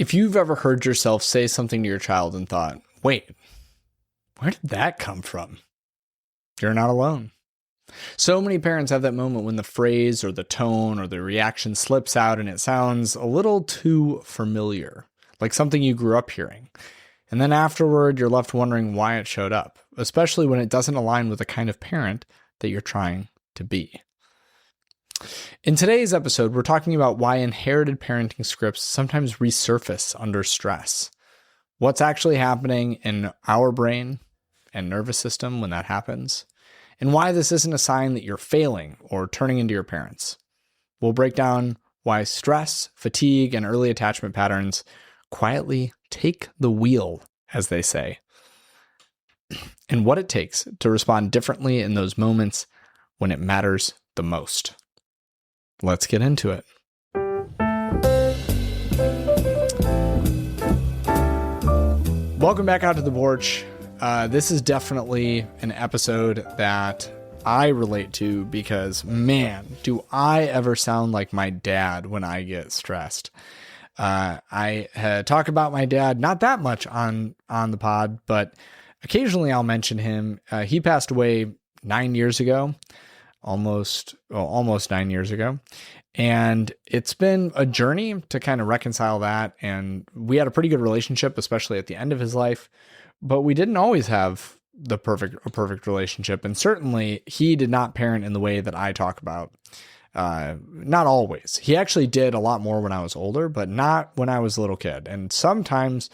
If you've ever heard yourself say something to your child and thought, wait, where did that come from? You're not alone. So many parents have that moment when the phrase or the tone or the reaction slips out and it sounds a little too familiar, like something you grew up hearing. And then afterward, you're left wondering why it showed up, especially when it doesn't align with the kind of parent that you're trying to be. In today's episode, we're talking about why inherited parenting scripts sometimes resurface under stress. What's actually happening in our brain and nervous system when that happens, and why this isn't a sign that you're failing or turning into your parents. We'll break down why stress, fatigue, and early attachment patterns quietly take the wheel, as they say, and what it takes to respond differently in those moments when it matters the most. Let's get into it. Welcome back out to the porch. This is definitely an episode that I relate to because, man, do I ever sound like my dad when I get stressed. I talk about my dad, not that much on the pod, but occasionally I'll mention him. He passed away 9 years ago. Almost 9 years ago. And it's been a journey to kind of reconcile that. And we had a pretty good relationship, especially at the end of his life, but we didn't always have a perfect relationship. And certainly he did not parent in the way that I talk about. Not always. He actually did a lot more when I was older, but not when I was a little kid. And sometimes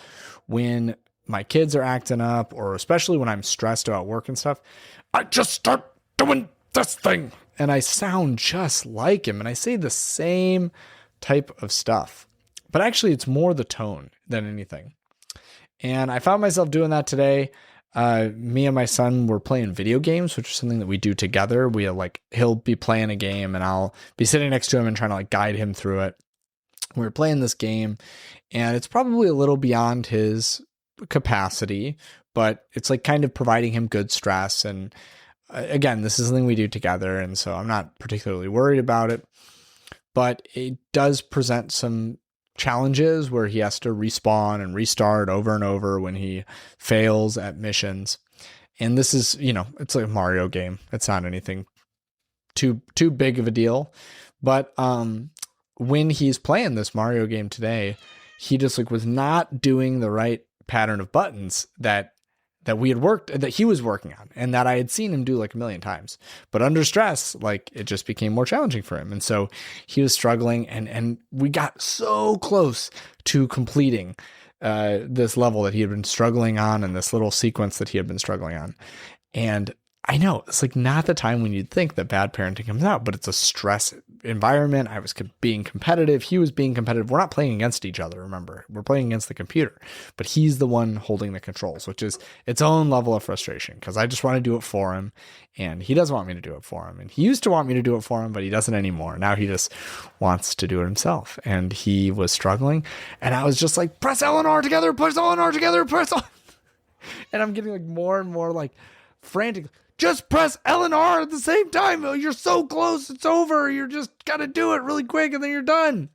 when my kids are acting up, or especially when I'm stressed about work and stuff, I just start doing this thing. And I sound just like him. And I say the same type of stuff. But actually, it's more the tone than anything. And I found myself doing that today. Me and my son were playing video games, which is something that we do together. He'll be playing a game and I'll be sitting next to him and trying to guide him through it. We were playing this game and it's probably a little beyond his capacity, but it's kind of providing him good stress. And again, this is something we do together, and so I'm not particularly worried about it, but it does present some challenges where he has to respawn and restart over and over when he fails at missions. And this is, it's like a Mario game. It's not anything too big of a deal, but when he's playing this Mario game today, he just was not doing the right pattern of buttons that he was working on and that I had seen him do a million times, but under stress, it just became more challenging for him. And so he was struggling and we got so close to completing this level that he had been struggling on and this little sequence that he had been struggling on. And I know it's not the time when you'd think that bad parenting comes out, but it's a stress environment. I was being competitive. He was being competitive. We're not playing against each other. Remember, we're playing against the computer, but he's the one holding the controls, which is its own level of frustration because I just want to do it for him and he doesn't want me to do it for him. And he used to want me to do it for him, but he doesn't anymore. Now he just wants to do it himself. And he was struggling. And I was just press L and R together, press L and R together, press L. And I'm getting more and more frantic. Just press L and R at the same time. You're so close. It's over. You're just got to do it really quick and then you're done.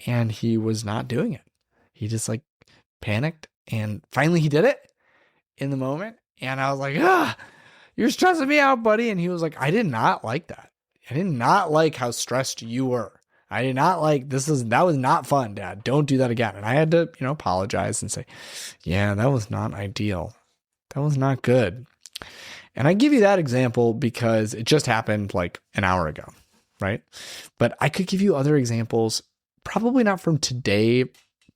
And he was not doing it. He just panicked and finally he did it in the moment. And I was you're stressing me out, buddy. And he was I did not like that. I did not like how stressed you were. I did not that was not fun, Dad. Don't do that again. And I had to, apologize and say, yeah, that was not ideal. That was not good. And I give you that example because it just happened an hour ago, right? But I could give you other examples, probably not from today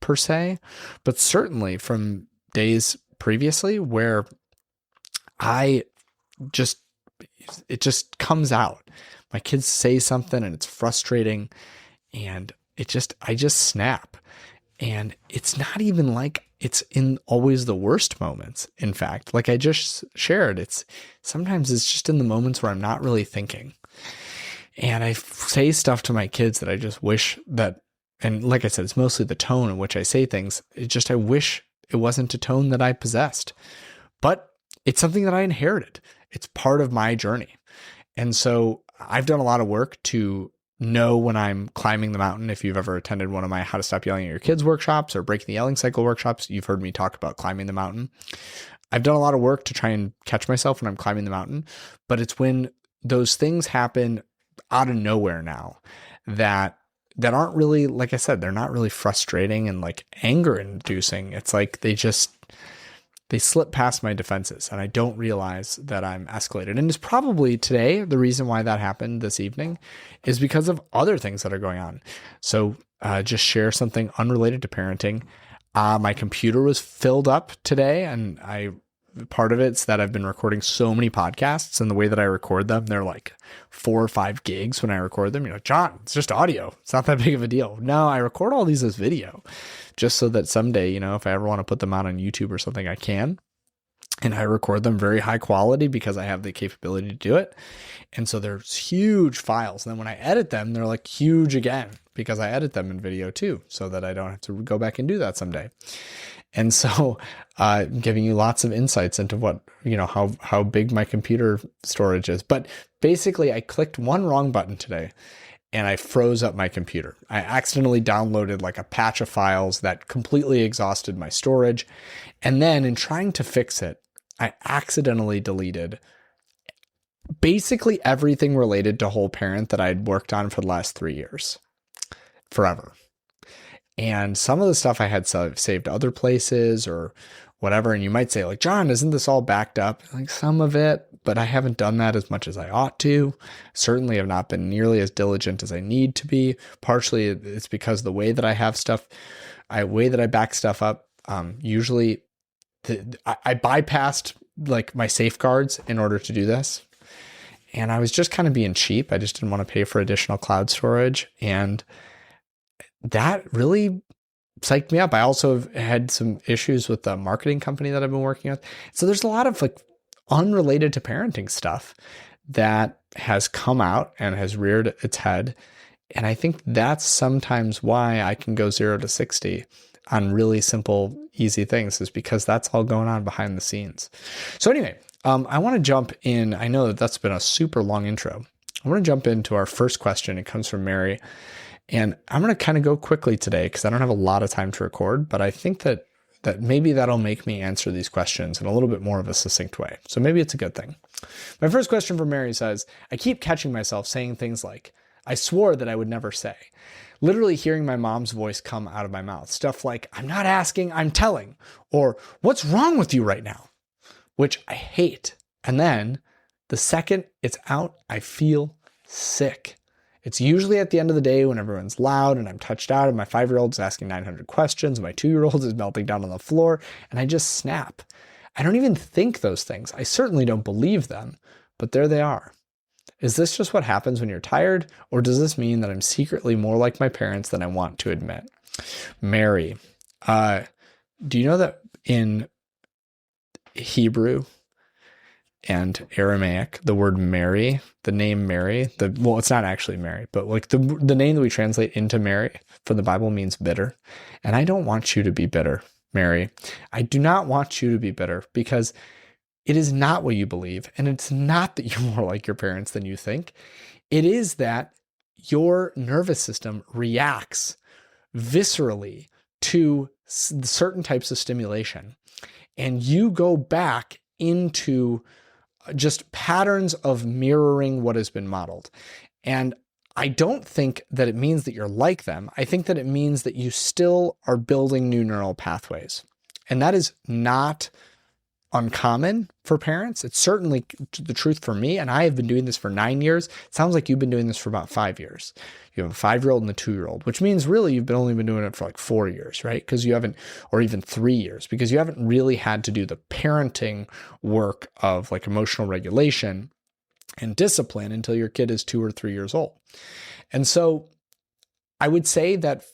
per se, but certainly from days previously where it just comes out. My kids say something and it's frustrating and I just snap. And it's not even it's in always the worst moments. In fact, I just shared, sometimes it's just in the moments where I'm not really thinking. And I say stuff to my kids that I just wish that, and like I said, it's mostly the tone in which I say things. I wish it wasn't a tone that I possessed, but it's something that I inherited. It's part of my journey. And so I've done a lot of work to know when I'm climbing the mountain. If you've ever attended one of my How to Stop Yelling at Your Kids workshops or Breaking the Yelling Cycle workshops, you've heard me talk about climbing the mountain. I've done a lot of work to try and catch myself when I'm climbing the mountain, but it's when those things happen out of nowhere now that aren't really, like I said, they're not really frustrating and like anger inducing. It's like they slip past my defenses and I don't realize that I'm escalated. And it's probably today, the reason why that happened this evening is because of other things that are going on. So just share something unrelated to parenting. My computer was filled up today, and part of it's that I've been recording so many podcasts, and the way that I record them, they're like 4 or 5 gigs when I record them. John, it's just audio. It's not that big of a deal. No, I record all these as video just so that someday, if I ever want to put them out on YouTube or something, I can. And I record them very high quality because I have the capability to do it. And so there's huge files. And then when I edit them, they're like huge again because I edit them in video too, so that I don't have to go back and do that someday. And so giving you lots of insights into what, how big my computer storage is. But basically I clicked one wrong button today and I froze up my computer. I accidentally downloaded like a patch of files that completely exhausted my storage. And then in trying to fix it, I accidentally deleted basically everything related to Whole Parent that I'd worked on for the last 3 years, forever. And some of the stuff I had saved other places or whatever. And you might say like, John, isn't this all backed up? Like some of it, but I haven't done that as much as I ought to. Certainly have not been nearly as diligent as I need to be. Partially it's because the way that I have stuff, way that I back stuff up, usually I bypassed like my safeguards in order to do this. And I was just kind of being cheap. I just didn't want to pay for additional cloud storage. And that really psyched me up. I also have had some issues with the marketing company that I've been working with. So there's a lot of like unrelated to parenting stuff that has come out and has reared its head. And I think that's sometimes why I can go 0 to 60 on really simple, easy things, is because that's all going on behind the scenes. So anyway, I want to jump in. I know that that's been a super long intro. I want to jump into our first question. It comes from Mary. And I'm going to kind of go quickly today because I don't have a lot of time to record, but I think that maybe that'll make me answer these questions in a little bit more of a succinct way. So maybe it's a good thing. My first question from Mary says, I keep catching myself saying things like, I swore that I would never say. Literally hearing my mom's voice come out of my mouth. Stuff like, I'm not asking, I'm telling. Or, what's wrong with you right now? Which I hate. And then the second it's out, I feel sick. It's usually at the end of the day when everyone's loud and I'm touched out and my 5-year-old is asking 900 questions and my 2-year-old is melting down on the floor and I just snap. I don't even think those things. I certainly don't believe them, but there they are. Is this just what happens when you're tired, or does this mean that I'm secretly more like my parents than I want to admit? Mary, do you know that in Hebrew and Aramaic, the word Mary, the name Mary, well, it's not actually Mary, but like the name that we translate into Mary from the Bible means bitter. And I don't want you to be bitter, Mary. I do not want you to be bitter because it is not what you believe. And it's not that you're more like your parents than you think. It is that your nervous system reacts viscerally to certain types of stimulation. And you go back into just patterns of mirroring what has been modeled. And I don't think that it means that you're like them. I think that it means that you still are building new neural pathways. And that is not uncommon for parents. It's certainly the truth for me. And I have been doing this for 9 years. It sounds like you've been doing this for about 5 years. You have a 5-year-old and a 2-year-old, which means really you've only been doing it for like 4 years, right? Because you haven't, or even 3 years, because you haven't really had to do the parenting work of like emotional regulation and discipline until your kid is 2 or 3 years old. And so I would say that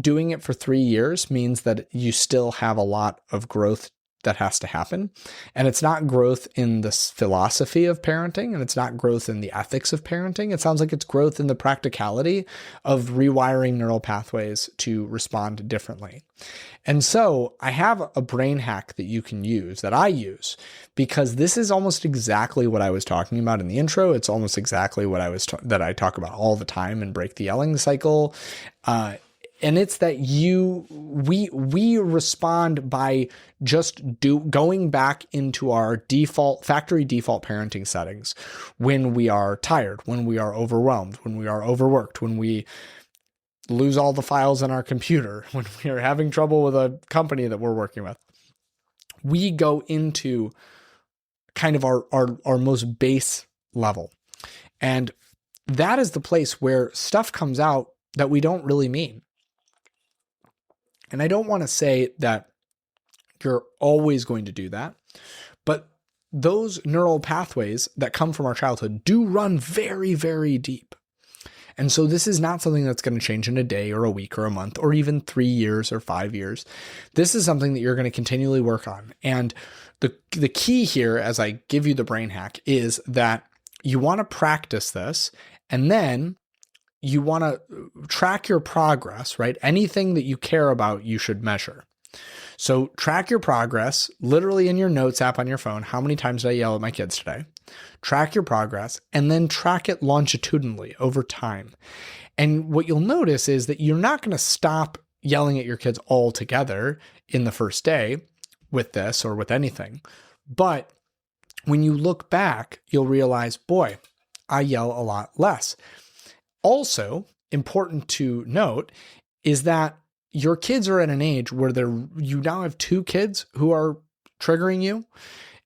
doing it for 3 years means that you still have a lot of growth that has to happen. And it's not growth in the philosophy of parenting, and it's not growth in the ethics of parenting. It sounds like it's growth in the practicality of rewiring neural pathways to respond differently. And so I have a brain hack that you can use, that I use, because this is almost exactly what I was talking about in the intro. It's almost exactly what that I talk about all the time in Break the Yelling Cycle. And it's that we respond by just going back into our factory default parenting settings when we are tired, when we are overwhelmed, when we are overworked, when we lose all the files on our computer, when we are having trouble with a company that we're working with. We go into kind of our most base level. And that is the place where stuff comes out that we don't really mean. And I don't want to say that you're always going to do that, but those neural pathways that come from our childhood do run very, very deep. And so this is not something that's going to change in a day or a week or a month or even 3 years or 5 years. This is something that you're going to continually work on. And the key here, as I give you the brain hack, is that you want to practice this, and then you want to track your progress, right? Anything that you care about, you should measure. So track your progress, literally in your notes app on your phone. How many times did I yell at my kids today? Track your progress, and then track it longitudinally over time. And what you'll notice is that you're not going to stop yelling at your kids altogether in the first day with this or with anything. But when you look back, you'll realize, boy, I yell a lot less. Also, important to note is that your kids are at an age where you now have 2 kids who are triggering you.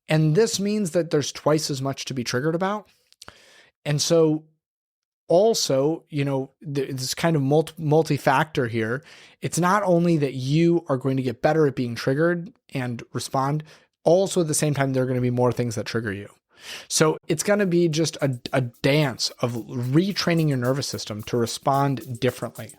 And this means that there's twice as much to be triggered about. And so also, this kind of multi-factor here. It's not only that you are going to get better at being triggered and respond, also at the same time, there are going to be more things that trigger you. So it's going to be just a dance of retraining your nervous system to respond differently.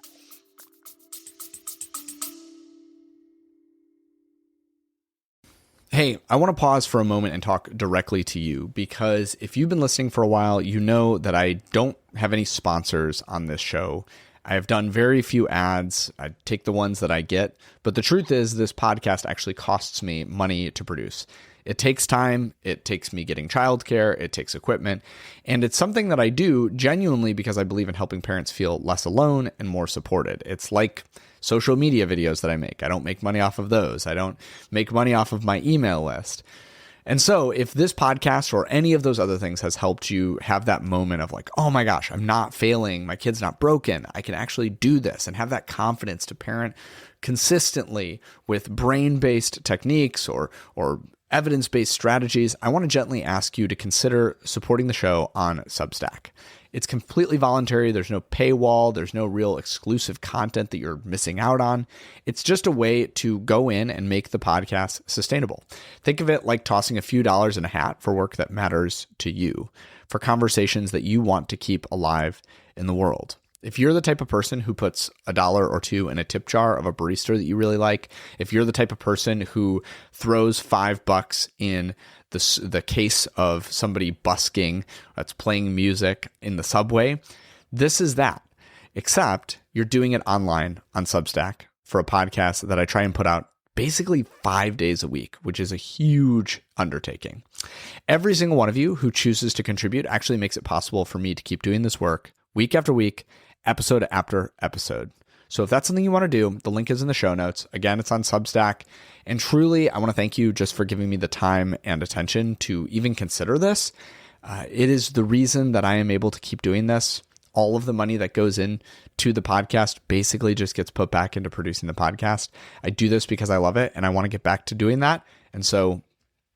Hey, I want to pause for a moment and talk directly to you, because if you've been listening for a while, you know that I don't have any sponsors on this show. I have done very few ads. I take the ones that I get, but the truth is this podcast actually costs me money to produce. It takes time, it takes me getting childcare, it takes equipment, and it's something that I do genuinely because I believe in helping parents feel less alone and more supported. It's like social media videos that I make. I don't make money off of those. I don't make money off of my email list. And so if this podcast or any of those other things has helped you have that moment of like, oh my gosh, I'm not failing, my kid's not broken, I can actually do this, and have that confidence to parent consistently with brain-based techniques or evidence-based strategies, I want to gently ask you to consider supporting the show on Substack. It's completely voluntary. There's no paywall. There's no real exclusive content that you're missing out on. It's just a way to go in and make the podcast sustainable. Think of it like tossing a few dollars in a hat for work that matters to you, for conversations that you want to keep alive in the world. If you're the type of person who puts $1 or $2 in a tip jar of a barista that you really like, if you're the type of person who throws $5 in the case of somebody busking that's playing music in the subway, this is that. Except you're doing it online on Substack for a podcast that I try and put out basically 5 days a week, which is a huge undertaking. Every single one of you who chooses to contribute actually makes it possible for me to keep doing this work week after week, episode after episode. So if that's something you want to do, the link is in the show notes. Again, it's on Substack. And truly, I want to thank you just for giving me the time and attention to even consider this. It is the reason that I am able to keep doing this. All of the money that goes into the podcast basically just gets put back into producing the podcast. I do this because I love it and I want to get back to doing that. And so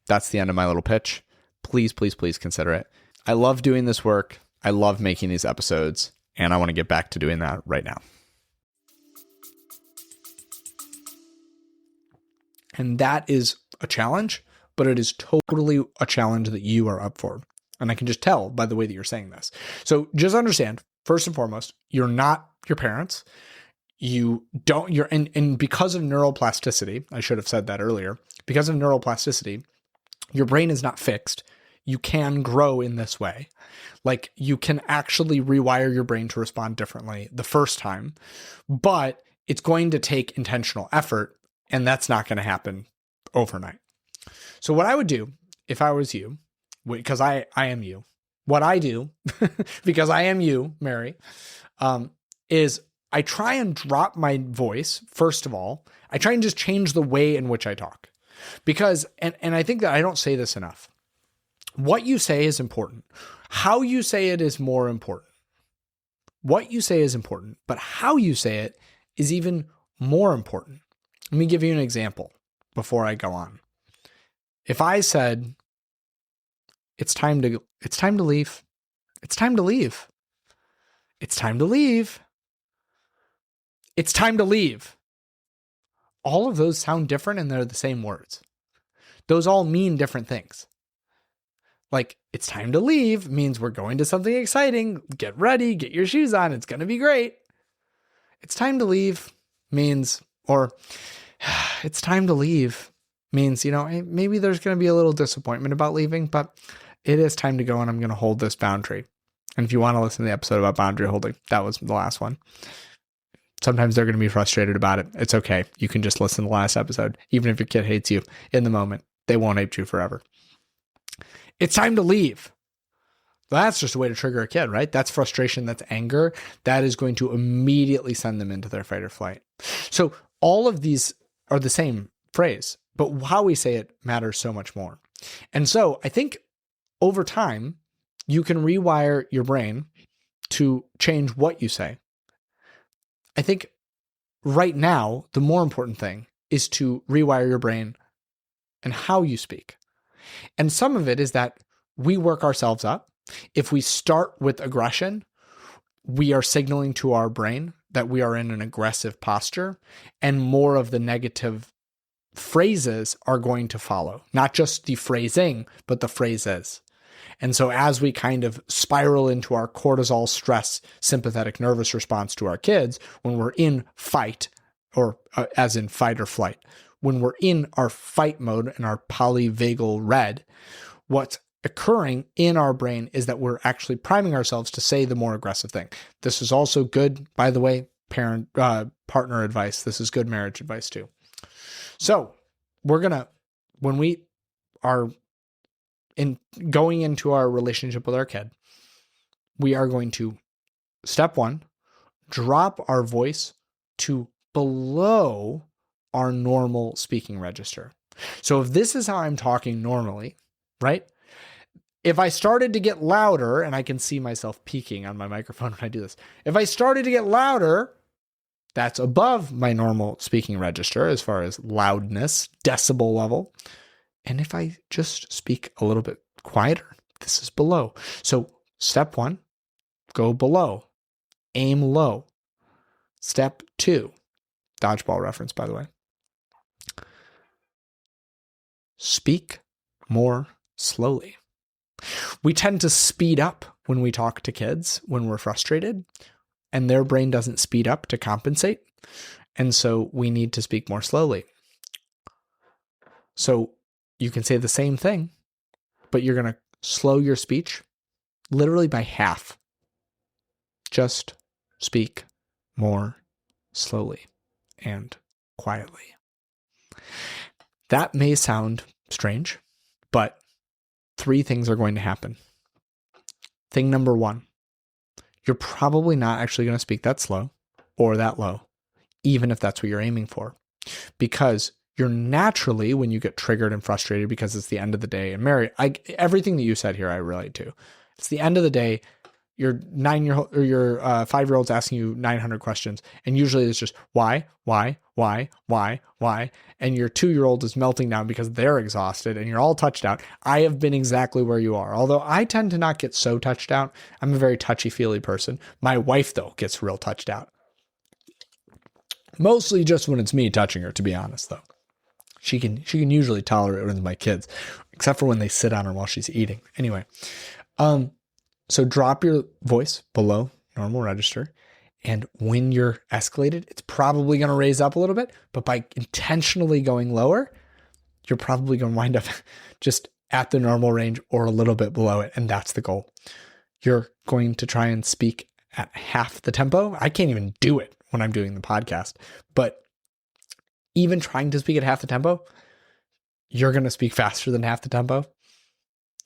that's the end of my little pitch. Please, please, please consider it. I love doing this work. I love making these episodes, and I want to get back to doing that right now. And that is a challenge, but it is totally a challenge that you are up for. And I can just tell by the way that you're saying this. So just understand, first and foremost, you're not your parents. and because of neuroplasticity, I should have said that earlier, because of neuroplasticity, your brain is not fixed. You can grow in this way. Like you can actually rewire your brain to respond differently the first time, but it's going to take intentional effort, and that's not going to happen overnight. So what I would do if I was you, because I am you, what I do, because I am you, Mary, is I try and drop my voice. First of all, I try and just change the way in which I talk, because, and I think that I don't say this enough. What you say is important. How you say it is more important. What you say is important, but how you say it is even more important. Let me give you an example before I go on. If I said, it's time to leave. It's time to leave. It's time to leave. It's time to leave. All of those sound different and they're the same words. Those all mean different things. Like, it's time to leave means we're going to something exciting. Get ready, get your shoes on. It's going to be great. It's time to leave means, or it's time to leave means, maybe there's going to be a little disappointment about leaving, but it is time to go and I'm going to hold this boundary. And if you want to listen to the episode about boundary holding, that was the last one. Sometimes they're going to be frustrated about it. It's okay. You can just listen to the last episode. Even if your kid hates you in the moment, they won't hate you forever. It's time to leave. That's just a way to trigger a kid, right? That's frustration. That's anger. That is going to immediately send them into their fight or flight. So all of these are the same phrase, but how we say it matters so much more. And so I think over time, you can rewire your brain to change what you say. I think right now, the more important thing is to rewire your brain and how you speak. And some of it is that we work ourselves up. If we start with aggression, we are signaling to our brain that we are in an aggressive posture, and more of the negative phrases are going to follow. Not just the phrasing, but the phrases. And so as we kind of spiral into our cortisol stress sympathetic nervous response to our kids, when we're in fight, or as in fight or flight, when we're in our fight mode and our polyvagal red, what's occurring in our brain is that we're actually priming ourselves to say the more aggressive thing. This is also good, by the way, partner advice. This is good marriage advice too. So when we are going into our relationship with our kid, we are going to, step one, drop our voice to below our normal speaking register. So if this is how I'm talking normally, right? If I started to get louder, and I can see myself peaking on my microphone when I do this. If I started to get louder, that's above my normal speaking register as far as loudness, decibel level. And if I just speak a little bit quieter, this is below. So step one, go below, aim low. Step two, dodgeball reference, by the way. Speak more slowly. We tend to speed up when we talk to kids when we're frustrated, and their brain doesn't speed up to compensate. And so we need to speak more slowly. So you can say the same thing, but you're going to slow your speech literally by half. Just speak more slowly and quietly. That may sound strange, but 3 things are going to happen. Thing number 1, you're probably not actually going to speak that slow or that low, even if that's what you're aiming for, because you're naturally, when you get triggered and frustrated because it's the end of the day, and Mary, everything that you said here, I relate to. It's the end of the day. Your 9-year-old or your 5-year-old's asking you 900 questions, and usually it's just why, and your 2-year-old is melting down because they're exhausted, and you're all touched out. I have been exactly where you are, although I tend to not get so touched out. I'm a very touchy-feely person. My wife, though, gets real touched out. Mostly just when it's me touching her, to be honest, though. She can usually tolerate it with my kids, except for when they sit on her while she's eating. Anyway, so drop your voice below normal register And when you're escalated, it's probably going to raise up a little bit, but by intentionally going lower, you're probably going to wind up just at the normal range or a little bit below it. And that's the goal. You're going to try and speak at half the tempo. I can't even do it when I'm doing the podcast, but even trying to speak at half the tempo, you're going to speak faster than half the tempo.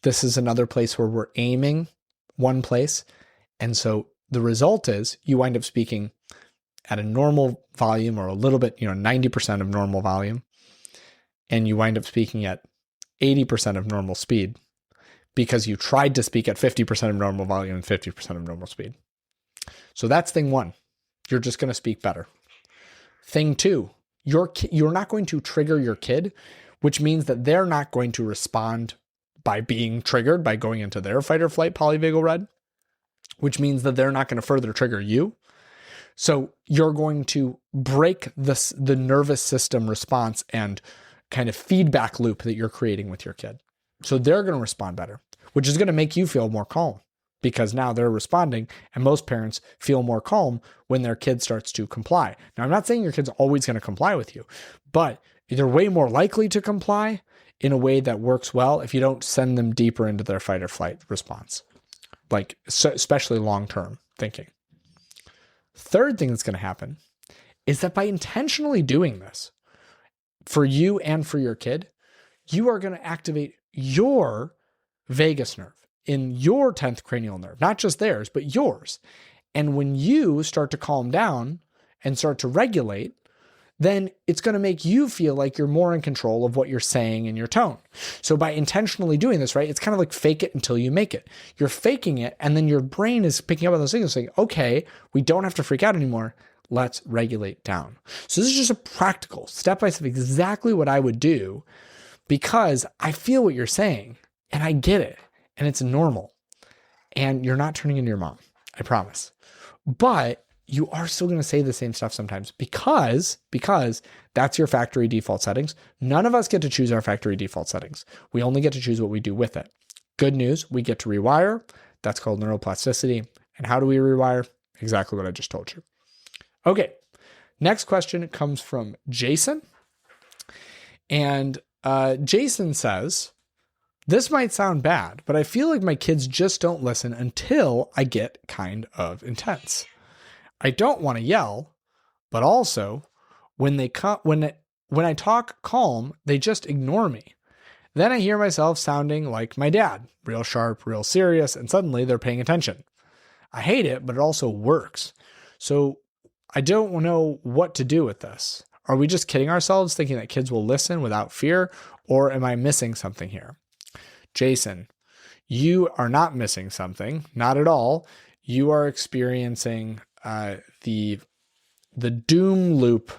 This is another place where we're aiming one place. And so the result is you wind up speaking at a normal volume or a little bit, 90% of normal volume. And you wind up speaking at 80% of normal speed because you tried to speak at 50% of normal volume and 50% of normal speed. So that's thing one. You're just going to speak better. Thing two, you're not going to trigger your kid, which means that they're not going to respond by being triggered, by going into their fight or flight polyvagal red, which means that they're not going to further trigger you. So you're going to break the nervous system response and kind of feedback loop that you're creating with your kid. So they're going to respond better, which is going to make you feel more calm because now they're responding, and most parents feel more calm when their kid starts to comply. Now, I'm not saying your kid's always going to comply with you, but they're way more likely to comply in a way that works well if you don't send them deeper into their fight or flight response, especially long-term thinking. Third thing that's going to happen is that by intentionally doing this for you and for your kid, you are going to activate your vagus nerve in your 10th cranial nerve, not just theirs, but yours. And when you start to calm down and start to regulate, then it's going to make you feel like you're more in control of what you're saying and your tone. So by intentionally doing this, right, it's kind of like fake it until you make it. You're faking it, and then your brain is picking up on those signals saying, okay, we don't have to freak out anymore. Let's regulate down. So this is just a practical, step-by-step, exactly what I would do because I feel what you're saying and I get it and it's normal. And you're not turning into your mom, I promise. But you are still going to say the same stuff sometimes because that's your factory default settings. None of us get to choose our factory default settings. We only get to choose what we do with it. Good news, we get to rewire. That's called neuroplasticity. And how do we rewire? Exactly what I just told you. Okay, next question comes from Jason. And Jason says, this might sound bad, but I feel like my kids just don't listen until I get kind of intense. I don't want to yell, but also when I talk calm, they just ignore me. Then I hear myself sounding like my dad, real sharp, real serious, and suddenly they're paying attention. I hate it, but it also works. So I don't know what to do with this. Are we just kidding ourselves thinking that kids will listen without fear, or am I missing something here? Jason, you are not missing something, not at all. You are experiencing the doom loop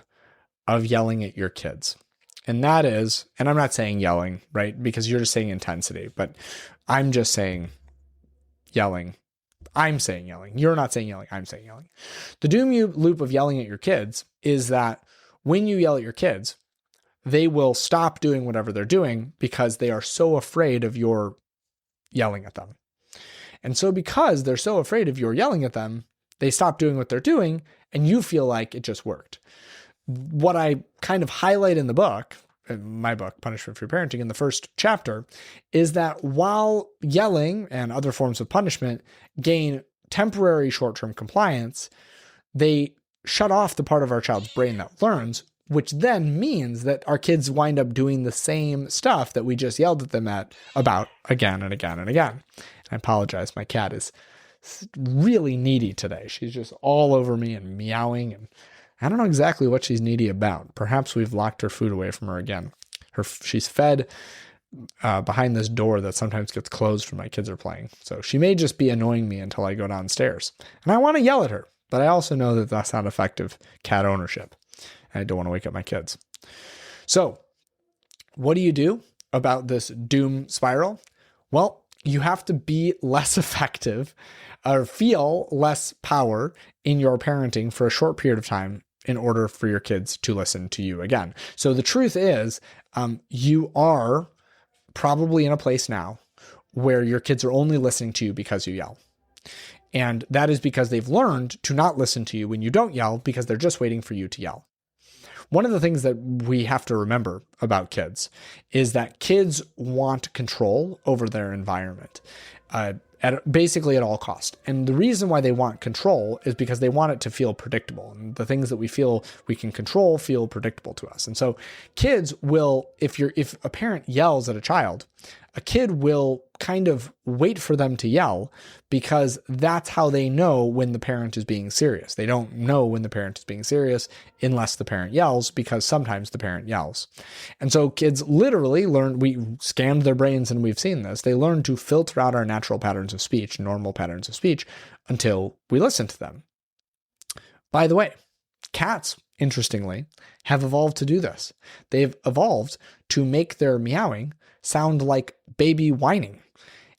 of yelling at your kids. And that is, and I'm not saying yelling, right? Because you're just saying intensity, but I'm just saying yelling. I'm saying yelling. You're not saying yelling. I'm saying yelling. The doom loop of yelling at your kids is that when you yell at your kids, they will stop doing whatever they're doing because they are so afraid of your yelling at them. And so because they're so afraid of your yelling at them, they stop doing what they're doing and you feel like it just worked. What I kind of highlight in the book, in my book, Punishment Free Parenting, in the first chapter, is that while yelling and other forms of punishment gain temporary short-term compliance, they shut off the part of our child's brain that learns, which then means that our kids wind up doing the same stuff that we just yelled at them about again and again and again. I apologize. My cat is really needy today. She's just all over me and meowing, and I don't know exactly what she's needy about. Perhaps we've locked her food away from her again. She's fed behind this door that sometimes gets closed when my kids are playing. So she may just be annoying me until I go downstairs. And I want to yell at her, but I also know that that's not effective cat ownership. I don't want to wake up my kids. So what do you do about this doom spiral? Well, you have to be less effective or feel less power in your parenting for a short period of time in order for your kids to listen to you again. So the truth is, you are probably in a place now where your kids are only listening to you because you yell. And that is because they've learned to not listen to you when you don't yell, because they're just waiting for you to yell. One of the things that we have to remember about kids is that kids want control over their environment, basically at all costs. And the reason why they want control is because they want it to feel predictable. And the things that we feel we can control feel predictable to us. And so kids will, if a parent yells at a child, a kid will kind of wait for them to yell, because that's how they know when the parent is being serious. They don't know when the parent is being serious unless the parent yells, because sometimes the parent yells. And so kids literally learn, we scanned their brains and we've seen this, they learn to filter out our natural patterns of speech, normal patterns of speech, until we listen to them. By the way, cats, interestingly, have evolved to do this. They've evolved to make their meowing sound like baby whining.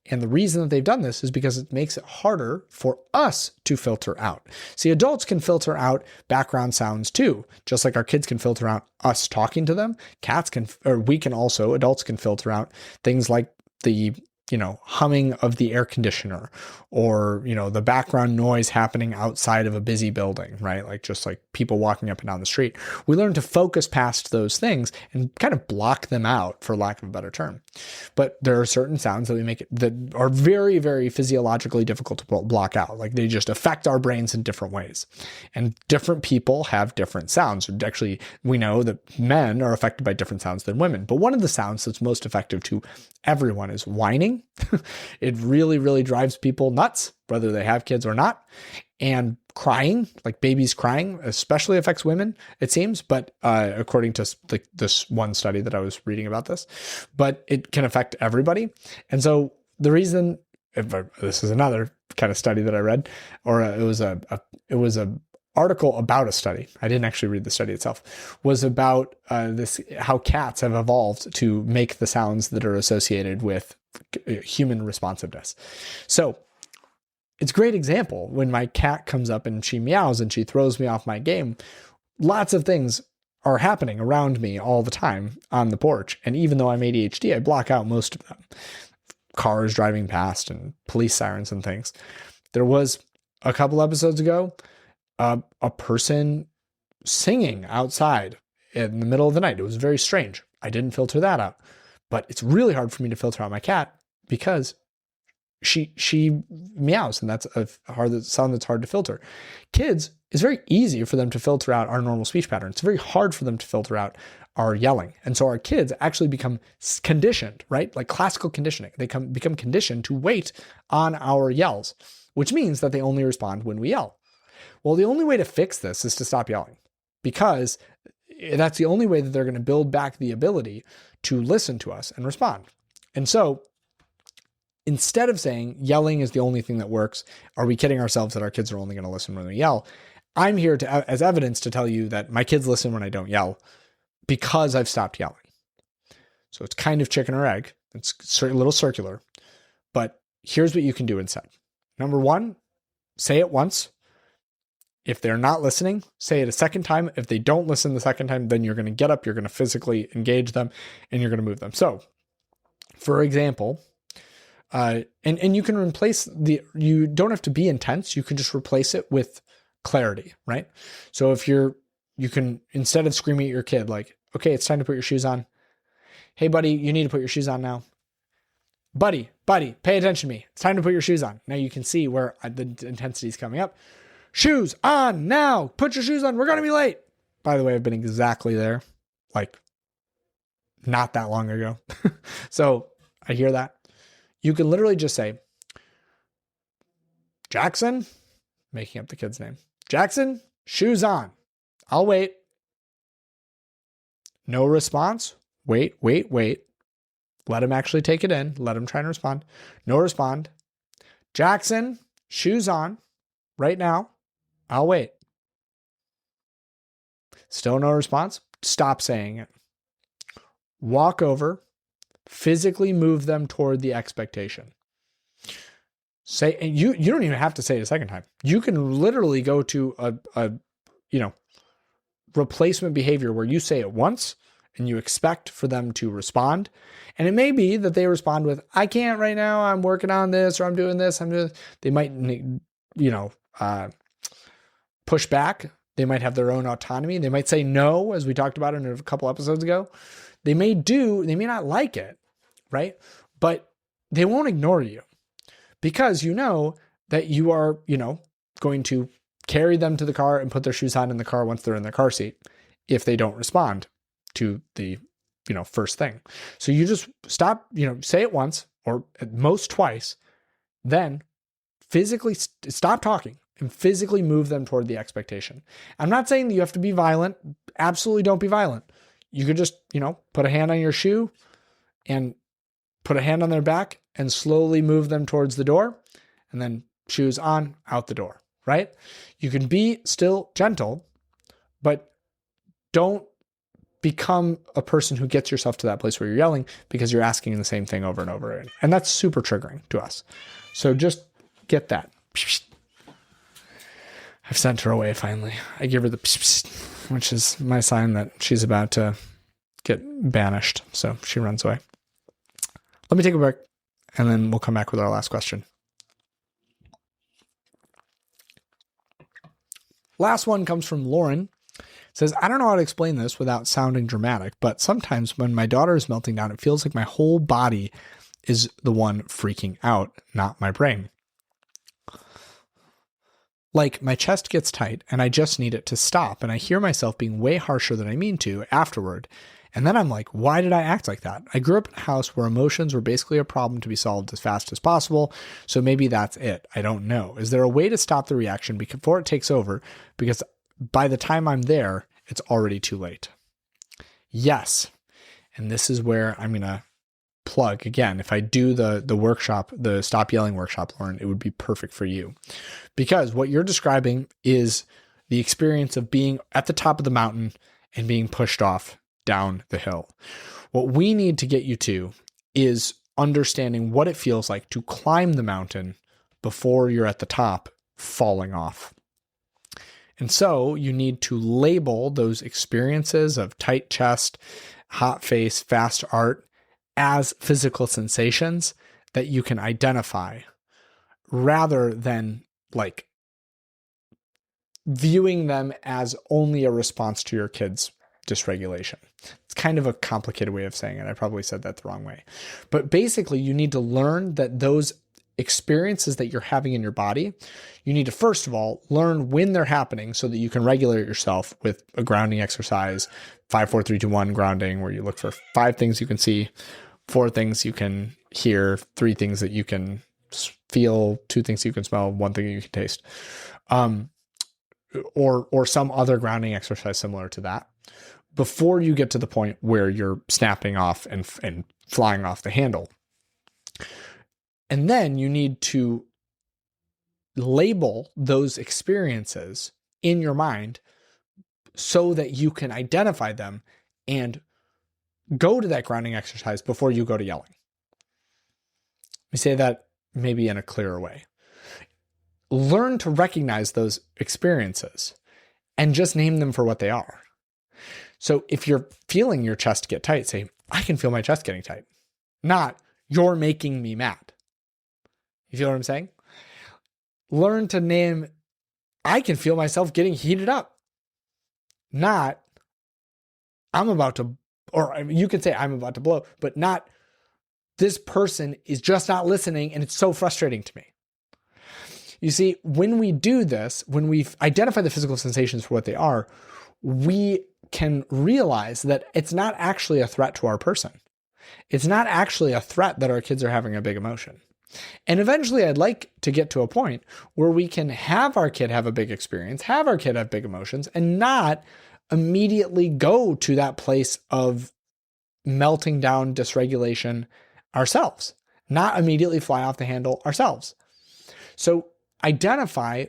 And the reason that they've done this is because it makes it harder for us to filter out. See, adults can filter out background sounds too, just like our kids can filter out us talking to them. Adults can filter out things like the humming of the air conditioner, or, the background noise happening outside of a busy building, right? Like just like people walking up and down the street. We learn to focus past those things and kind of block them out, for lack of a better term. But there are certain sounds that are very, very physiologically difficult to block out. Like they just affect our brains in different ways. And different people have different sounds. Actually, we know that men are affected by different sounds than women. But one of the sounds that's most effective to everyone is whining. It really, really drives people nuts, whether they have kids or not. And crying, like babies crying, especially affects women, it seems. But according to this one study that I was reading about this, but it can affect everybody. And so the reason, this is another kind of study that I read, or it was a article about a study, I didn't actually read the study itself, was about how cats have evolved to make the sounds that are associated with human responsiveness. So it's a great example when my cat comes up and she meows and she throws me off my game. Lots of things are happening around me all the time on the porch. And even though I'm ADHD, I block out most of them. Cars driving past and police sirens and things. There was a couple episodes ago, a person singing outside in the middle of the night. It was very strange. I didn't filter that out, but it's really hard for me to filter out my cat because she meows, and that's a sound that's hard to filter. Kids, it's very easy for them to filter out our normal speech pattern. It's very hard for them to filter out our yelling. And so our kids actually become conditioned, right? Like classical conditioning. They become conditioned to wait on our yells, which means that they only respond when we yell. Well, the only way to fix this is to stop yelling, because that's the only way that they're going to build back the ability to listen to us and respond. And so instead of saying yelling is the only thing that works, are we kidding ourselves that our kids are only going to listen when we yell? I'm here as evidence to tell you that my kids listen when I don't yell because I've stopped yelling. So it's kind of chicken or egg. It's a little circular, but here's what you can do instead. Number one, say it once. If they're not listening, say it a second time. If they don't listen the second time, then you're going to get up, you're going to physically engage them, and you're going to move them. So, for example, and you can replace you don't have to be intense. You can just replace it with clarity, right? So if you can, instead of screaming at your kid, like, okay, it's time to put your shoes on. Hey, buddy, you need to put your shoes on now. Buddy, pay attention to me. It's time to put your shoes on. Now you can see where the intensity is coming up. Shoes on now. Put your shoes on. We're going to be late. By the way, I've been exactly there, like not that long ago. So I hear that. You can literally just say, Jackson, making up the kid's name. Jackson, shoes on. I'll wait. No response. Wait. Let him actually take it in. Let him try and respond. No respond. Jackson, shoes on. Right now. I'll wait. Still no response. Stop saying it. Walk over. Physically move them toward the expectation. Say, and you don't even have to say it a second time. You can literally go to a replacement behavior where you say it once and you expect for them to respond. And it may be that they respond with, I can't right now, I'm working on this, or I'm doing this, They might push back. They might have their own autonomy. They might say no, as we talked about in a couple episodes ago. They may not like it, right? But they won't ignore you because you know that you are, going to carry them to the car and put their shoes on in the car once they're in their car seat if they don't respond to the, first thing. So you just stop, say it once or at most twice, then physically stop talking and physically move them toward the expectation. I'm not saying that you have to be violent. Absolutely don't be violent. You could just, put a hand on your shoe and put a hand on their back and slowly move them towards the door and then shoes on, out the door, right? You can be still gentle, but don't become a person who gets yourself to that place where you're yelling because you're asking the same thing over and over again. And that's super triggering to us. So just get that. I've sent her away finally. I give her the which is my sign that she's about to get banished. So she runs away. Let me take a break and then we'll come back with our last question. Last one comes from Lauren. It says, I don't know how to explain this without sounding dramatic, but sometimes when my daughter is melting down, it feels like my whole body is the one freaking out, not my brain. Like my chest gets tight and I just need it to stop. And I hear myself being way harsher than I mean to afterward. And then I'm like, why did I act like that? I grew up in a house where emotions were basically a problem to be solved as fast as possible. So maybe that's it. I don't know. Is there a way to stop the reaction before it takes over? Because by the time I'm there, it's already too late. Yes. And this is where I'm going to plug again. If I do the workshop, the Stop Yelling workshop, Lauren, it would be perfect for you. Because what you're describing is the experience of being at the top of the mountain and being pushed off down the hill. What we need to get you to is understanding what it feels like to climb the mountain before you're at the top falling off. And so you need to label those experiences of tight chest, hot face, fast heart as physical sensations that you can identify rather than like viewing them as only a response to your kid's dysregulation. It's kind of a complicated way of saying it. I probably said that the wrong way. But basically, you need to learn that those experiences that you're having in your body, you need to, first of all, learn when they're happening so that you can regulate yourself with a grounding exercise, 5, 4, 3, 2, 1 grounding, where you look for 5 things you can see, 4 things you can hear, 3 things that you can feel, 2 things you can smell, 1 thing you can taste, or some other grounding exercise similar to that, before you get to the point where you're snapping off and flying off the handle. And then you need to label those experiences in your mind so that you can identify them and go to that grounding exercise before you go to yelling. Let me say that maybe in a clearer way. Learn to recognize those experiences and just name them for what they are. So if you're feeling your chest get tight, say, I can feel my chest getting tight. Not, you're making me mad. You feel what I'm saying? Learn to name, I can feel myself getting heated up. Not, I'm about to, or you could say I'm about to blow, but not, this person is just not listening and it's so frustrating to me. You see, when we do this, when we identify the physical sensations for what they are, we can realize that it's not actually a threat to our person. It's not actually a threat that our kids are having a big emotion. And eventually I'd like to get to a point where we can have our kid have a big experience, have our kid have big emotions, and not immediately go to that place of melting down dysregulation ourselves, not immediately fly off the handle ourselves. So identify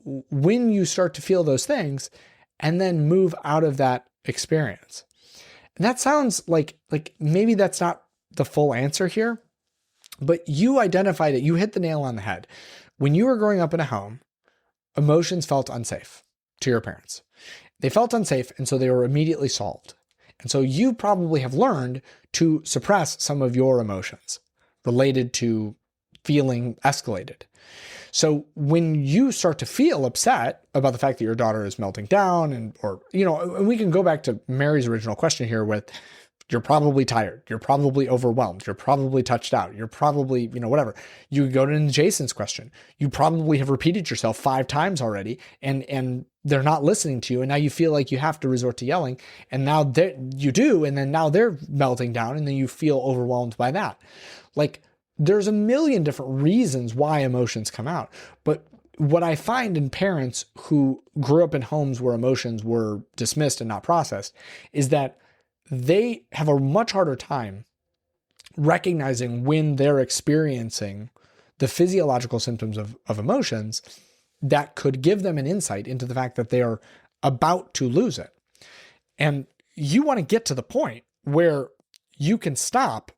when you start to feel those things and then move out of that experience. And that sounds like maybe that's not the full answer here, but you identified it. You hit the nail on the head. When you were growing up in a home, emotions felt unsafe to your parents. They felt unsafe, and so they were immediately solved. And so you probably have learned to suppress some of your emotions related to feeling escalated. So when you start to feel upset about the fact that your daughter is melting down and we can go back to Mary's original question here with, you're probably tired. You're probably overwhelmed. You're probably touched out. You're probably, whatever. You go to Jason's question. You probably have repeated yourself 5 times already and they're not listening to you. And now you feel like you have to resort to yelling. And now you do. And then now they're melting down and then you feel overwhelmed by that. Like there's a million different reasons why emotions come out. But what I find in parents who grew up in homes where emotions were dismissed and not processed is that they have a much harder time recognizing when they're experiencing the physiological symptoms of emotions that could give them an insight into the fact that they are about to lose it. And you want to get to the point where you can stop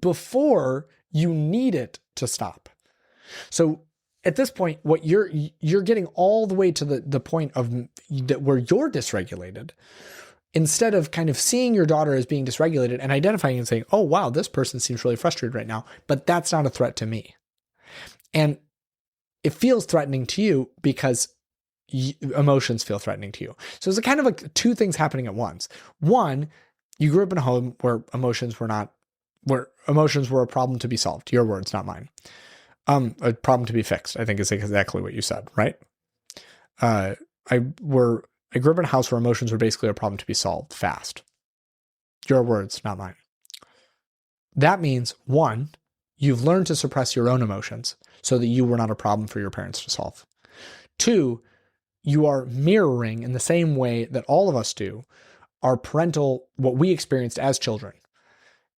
before you need it to stop. So at this point, what you're getting all the way to the point of that where you're dysregulated, instead of kind of seeing your daughter as being dysregulated and identifying and saying, oh, wow, this person seems really frustrated right now, but that's not a threat to me. And it feels threatening to you because emotions feel threatening to you. So it's kind of like 2 things happening at once. One, you grew up in a home where emotions were a problem to be solved. Your words, not mine. A problem to be fixed, I think is exactly what you said, right? I grew up in a house where emotions were basically a problem to be solved fast. Your words, not mine. That means 1, you've learned to suppress your own emotions so that you were not a problem for your parents to solve. 2, you are mirroring in the same way that all of us do our what we experienced as children.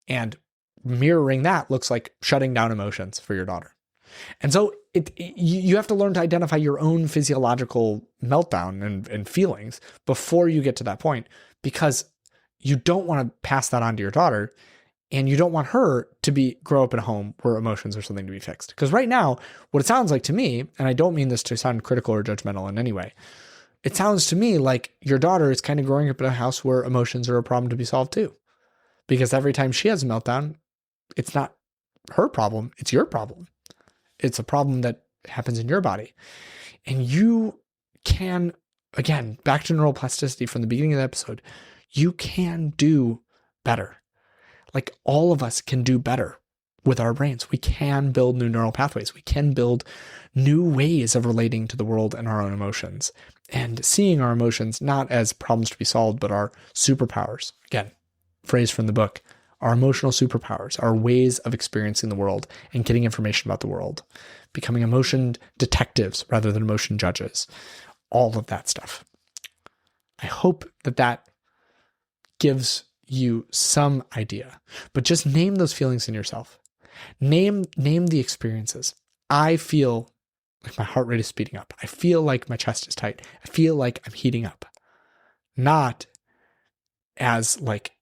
And mirroring that looks like shutting down emotions for your daughter. And so you have to learn to identify your own physiological meltdown and feelings before you get to that point, because you don't want to pass that on to your daughter and you don't want her to grow up in a home where emotions are something to be fixed. Because right now, what it sounds like to me, and I don't mean this to sound critical or judgmental in any way, it sounds to me like your daughter is kind of growing up in a house where emotions are a problem to be solved too. Because every time she has a meltdown, it's not her problem, it's your problem. It's a problem that happens in your body. And you can, again, back to neuroplasticity from the beginning of the episode, you can do better. Like all of us can do better with our brains. We can build new neural pathways. We can build new ways of relating to the world and our own emotions and seeing our emotions not as problems to be solved, but our superpowers. Again, phrase from the book, our emotional superpowers, our ways of experiencing the world and getting information about the world, becoming emotion detectives rather than emotion judges, all of that stuff. I hope that gives you some idea, but just name those feelings in yourself. Name the experiences. I feel like my heart rate is speeding up. I feel like my chest is tight. I feel like I'm heating up. Not as like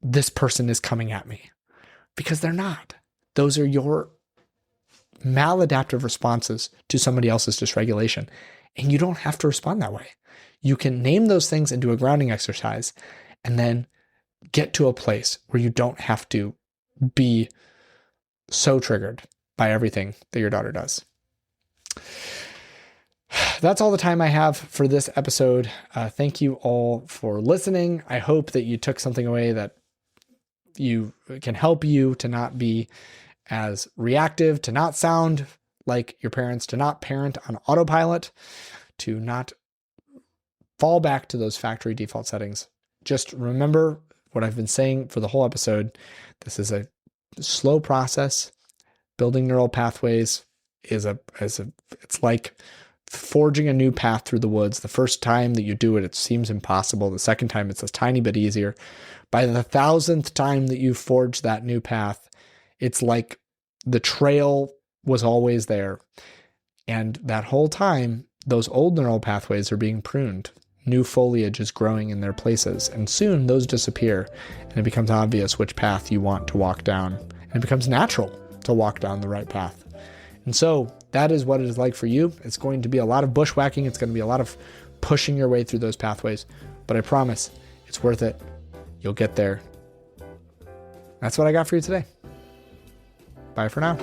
this person is coming at me, because they're not. Those are your maladaptive responses to somebody else's dysregulation. And you don't have to respond that way. You can name those things and do a grounding exercise and then get to a place where you don't have to be so triggered by everything that your daughter does. That's all the time I have for this episode. Thank you all for listening. I hope that you took something away that can help you to not be as reactive, to not sound like your parents, to not parent on autopilot, to not fall back to those factory default settings. Just remember what I've been saying for the whole episode. This is a slow process. Building neural pathways it's like forging a new path through the woods. The first time that you do it, it seems impossible. The second time, it's a tiny bit easier. By the 1,000th time that you forge that new path, it's like the trail was always there. And that whole time, those old neural pathways are being pruned. New foliage is growing in their places. And soon those disappear. And it becomes obvious which path you want to walk down. And it becomes natural to walk down the right path. And so that is what it is like for you. It's going to be a lot of bushwhacking. It's going to be a lot of pushing your way through those pathways. But I promise it's worth it. You'll get there. That's what I got for you today. Bye for now.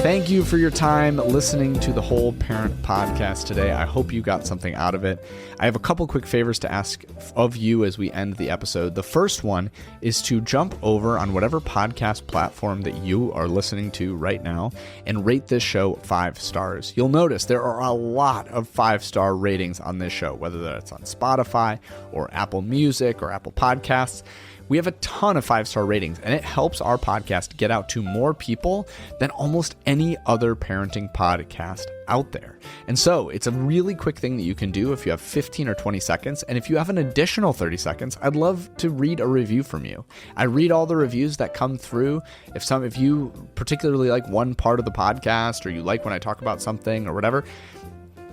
Thank you for your time listening to the Whole Parent Podcast today. I hope you got something out of it. I have a couple quick favors to ask of you as we end the episode. The first one is to jump over on whatever podcast platform that you are listening to right now and rate this show 5 stars. You'll notice there are a lot of 5-star ratings on this show, whether that's on Spotify or Apple Music or Apple Podcasts. We have a ton of 5-star ratings, and it helps our podcast get out to more people than almost any other parenting podcast out there. And so it's a really quick thing that you can do if you have 15 or 20 seconds. And if you have an additional 30 seconds, I'd love to read a review from you. I read all the reviews that come through. If you particularly like one part of the podcast, or you like when I talk about something or whatever,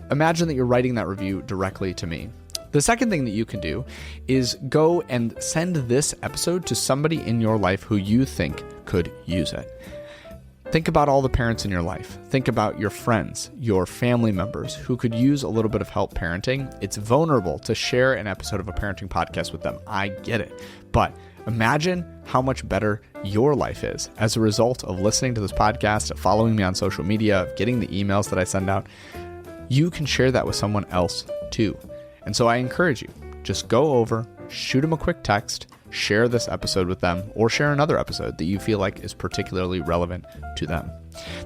imagine that you're writing that review directly to me. The second thing that you can do is go and send this episode to somebody in your life who you think could use it. Think about all the parents in your life. Think about your friends, your family members who could use a little bit of help parenting. It's vulnerable to share an episode of a parenting podcast with them. I get it. But imagine how much better your life is as a result of listening to this podcast, of following me on social media, of getting the emails that I send out. You can share that with someone else too. And so I encourage you, just go over, shoot them a quick text, share this episode with them, or share another episode that you feel like is particularly relevant to them.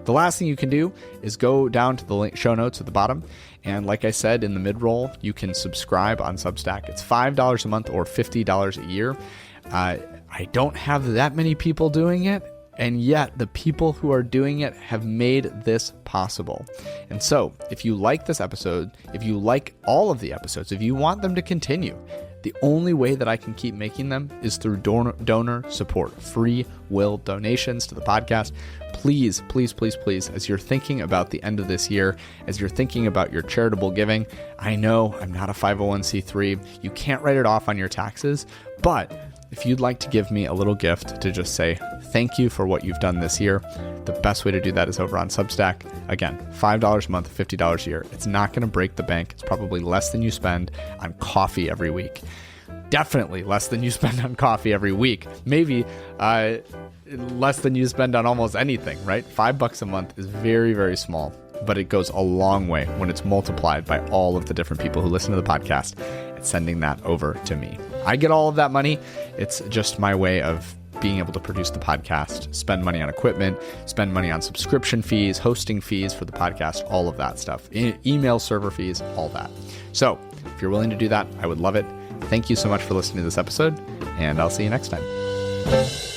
The last thing you can do is go down to the link, show notes at the bottom. And like I said, in the mid-roll, you can subscribe on Substack. It's $5 a month or $50 a year. I don't have that many people doing it. And yet the people who are doing it have made this possible. And so if you like this episode, if you like all of the episodes, if you want them to continue, the only way that I can keep making them is through donor support, free will donations to the podcast. Please, please, please, please, as you're thinking about the end of this year, as you're thinking about your charitable giving, I know I'm not a 501c3. You can't write it off on your taxes, but if you'd like to give me a little gift to just say thank you for what you've done this year, the best way to do that is over on Substack. Again, $5 a month, $50 a year. It's not going to break the bank. It's probably less than you spend on coffee every week. Definitely less than you spend on coffee every week. Maybe less than you spend on almost anything, right? $5 a month is very, very small, but it goes a long way when it's multiplied by all of the different people who listen to the podcast and sending that over to me. I get all of that money. It's just my way of being able to produce the podcast, spend money on equipment, spend money on subscription fees, hosting fees for the podcast, all of that stuff, email server fees, all that. So if you're willing to do that, I would love it. Thank you so much for listening to this episode, and I'll see you next time.